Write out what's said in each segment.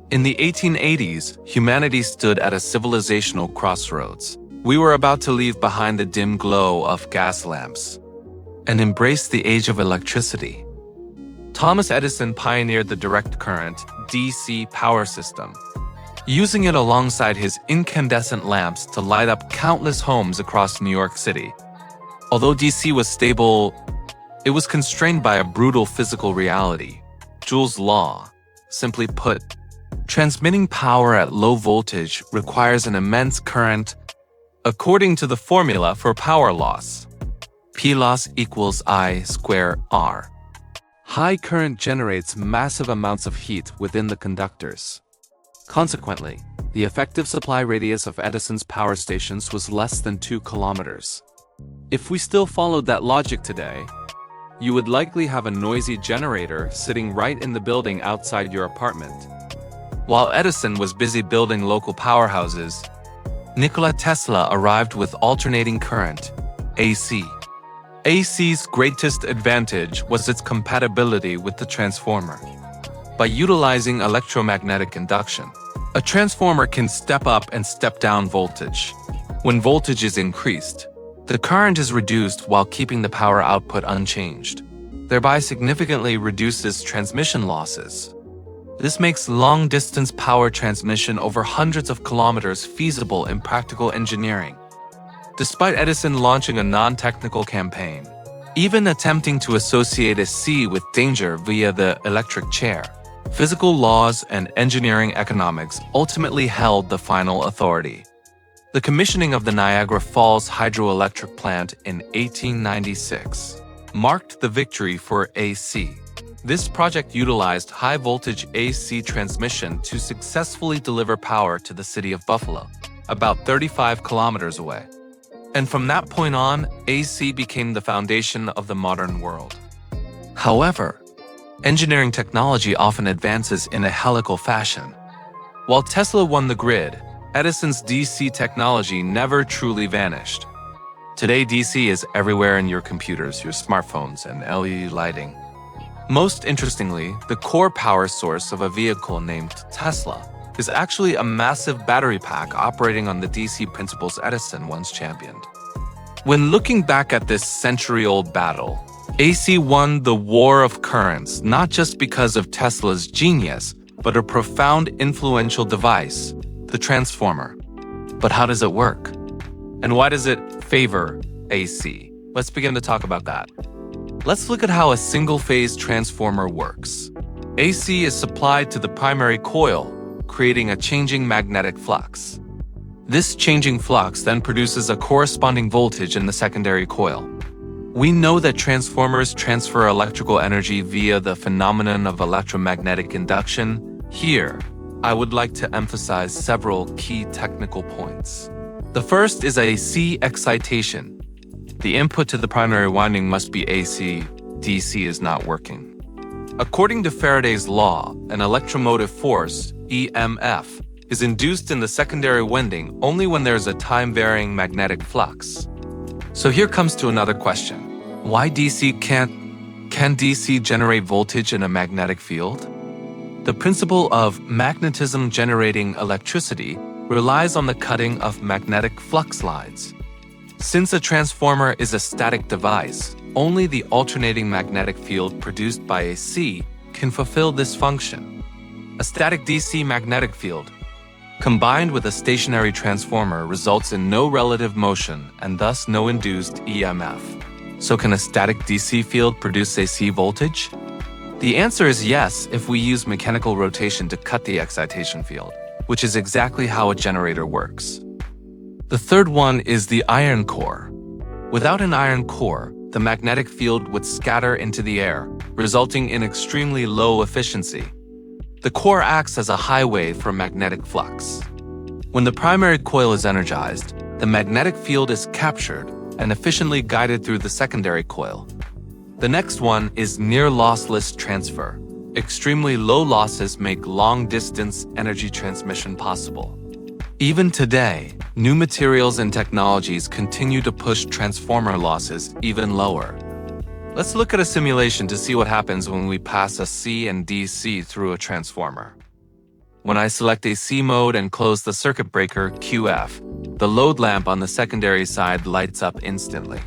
In the 1880s, humanity stood at a civilizational crossroads. We were about to leave behind the dim glow of gas lamps and embrace the age of electricity. Thomas Edison pioneered the direct current, DC power system, using it alongside his incandescent lamps to light up countless homes across New York City. Although DC was stable, it was constrained by a brutal physical reality, Joule's law. Simply put, transmitting power at low voltage requires an immense current, according to the formula for power loss. P loss equals I square R. High current generates massive amounts of heat within the conductors. Consequently, the effective supply radius of Edison's power stations was less than 2 kilometers. If we still followed that logic today, you would likely have a noisy generator sitting right in the building outside your apartment. While Edison was busy building local powerhouses, Nikola Tesla arrived with alternating current, AC. AC's greatest advantage was its compatibility with the transformer. By utilizing electromagnetic induction, a transformer can step up and step down voltage. When voltage is increased, the current is reduced while keeping the power output unchanged, thereby significantly reduces transmission losses. This makes long-distance power transmission over hundreds of kilometers feasible in practical engineering. Despite Edison launching a non-technical campaign, even attempting to associate a C with danger via the electric chair, physical laws and engineering economics ultimately held the final authority. The commissioning of the Niagara Falls hydroelectric plant in 1896 marked the victory for AC. This project utilized high-voltage AC transmission to successfully deliver power to the city of Buffalo, about 35 kilometers away. And from that point on, AC became the foundation of the modern world. However, engineering technology often advances in a helical fashion. While Tesla won the grid, Edison's DC technology never truly vanished. Today, DC is everywhere in your computers, your smartphones, and LED lighting. Most interestingly, the core power source of a vehicle named Tesla is actually a massive battery pack operating on the DC principles Edison once championed. When looking back at this century-old battle, AC won the war of currents not just because of Tesla's genius, but a profound influential device, the transformer. But how does it work? And why does it favor AC? Let's begin to talk about that. Let's look at how a single-phase transformer works. AC is supplied to the primary coil, creating a changing magnetic flux. This changing flux then produces a corresponding voltage in the secondary coil. We know that transformers transfer electrical energy via the phenomenon of electromagnetic induction. Here, I would like to emphasize several key technical points. The first is AC excitation. The input to the primary winding must be AC. DC is not working. According to Faraday's law, an electromotive force, EMF, is induced in the secondary winding only when there's a time-varying magnetic flux. So here comes to another question. Why DC can DC generate voltage in a magnetic field? The principle of magnetism generating electricity relies on the cutting of magnetic flux lines. Since a transformer is a static device, only the alternating magnetic field produced by AC can fulfill this function. A static DC magnetic field, combined with a stationary transformer, results in no relative motion and thus no induced EMF. So can a static DC field produce AC voltage? The answer is yes if we use mechanical rotation to cut the excitation field, which is exactly how a generator works. The third one is the iron core. Without an iron core, the magnetic field would scatter into the air, resulting in extremely low efficiency. The core acts as a highway for magnetic flux. When the primary coil is energized, the magnetic field is captured and efficiently guided through the secondary coil. The next one is near lossless transfer. Extremely low losses make long-distance energy transmission possible. Even today, new materials and technologies continue to push transformer losses even lower. Let's look at a simulation to see what happens when we pass a C and DC through a transformer. When I select AC mode and close the circuit breaker QF, the load lamp on the secondary side lights up instantly.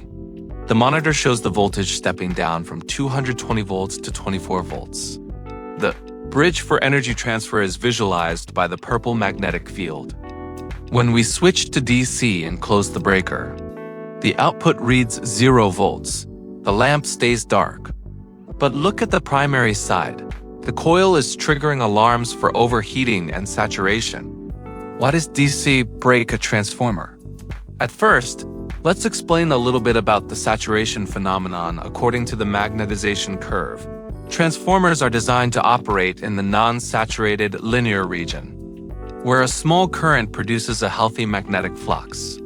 The monitor shows the voltage stepping down from 220 volts to 24 volts. The bridge for energy transfer is visualized by the purple magnetic field. When we switch to DC and close the breaker, the output reads 0 volts. The lamp stays dark. But look at the primary side. The coil is triggering alarms for overheating and saturation. Why does DC break a transformer? At first, let's explain a little bit about the saturation phenomenon according to the magnetization curve. Transformers are designed to operate in the non-saturated linear region, where a small current produces a healthy magnetic flux.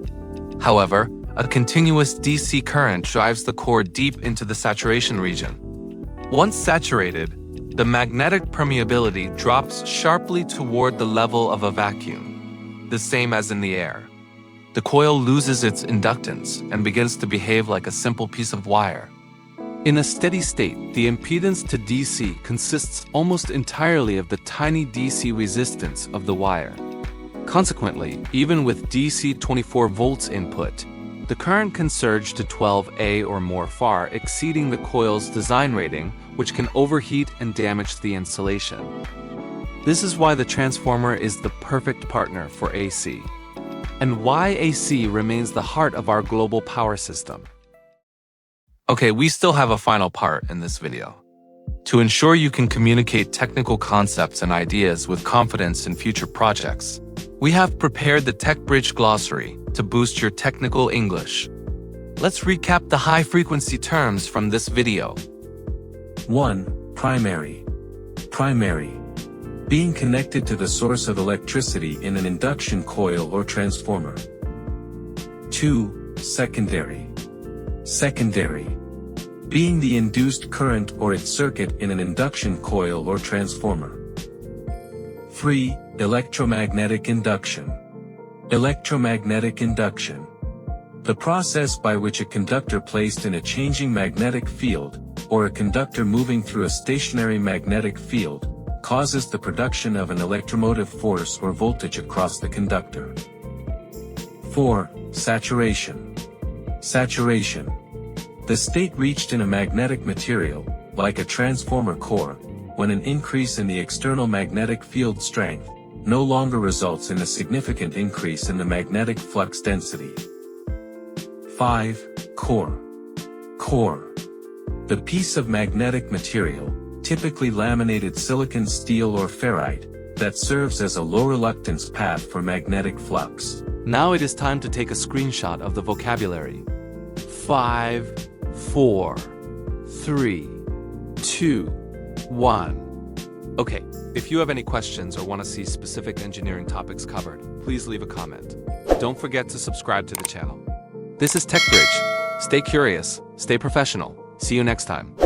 However, a continuous DC current drives the core deep into the saturation region. Once saturated, the magnetic permeability drops sharply toward the level of a vacuum, the same as in the air. The coil loses its inductance and begins to behave like a simple piece of wire. In a steady state, the impedance to DC consists almost entirely of the tiny DC resistance of the wire. Consequently, even with DC 24 volts input, the current can surge to 12A or more, far exceeding the coil's design rating, which can overheat and damage the insulation. This is why the transformer is the perfect partner for AC, and why AC remains the heart of our global power system. Okay, we still have a final part in this video. To ensure you can communicate technical concepts and ideas with confidence in future projects, we have prepared the TechBridge Glossary to boost your technical English. Let's recap the high-frequency terms from this video. 1. Primary. Primary. Being connected to the source of electricity in an induction coil or transformer. 2. Secondary. Secondary. Being the induced current or its circuit in an induction coil or transformer. 3. Electromagnetic induction. Electromagnetic induction. The process by which a conductor placed in a changing magnetic field, or a conductor moving through a stationary magnetic field, causes the production of an electromotive force or voltage across the conductor. 4. Saturation. Saturation. The state reached in a magnetic material, like a transformer core, when an increase in the external magnetic field strength no longer results in a significant increase in the magnetic flux density. 5. Core. Core. The piece of magnetic material, typically laminated silicon steel or ferrite, that serves as a low-reluctance path for magnetic flux. Now it is time to take a screenshot of the vocabulary. 5, 4, 3, 2, 1. Okay, if you have any questions or want to see specific engineering topics covered, please leave a comment. Don't forget to subscribe to the channel. This is TechBridge. Stay curious, stay professional. See you next time.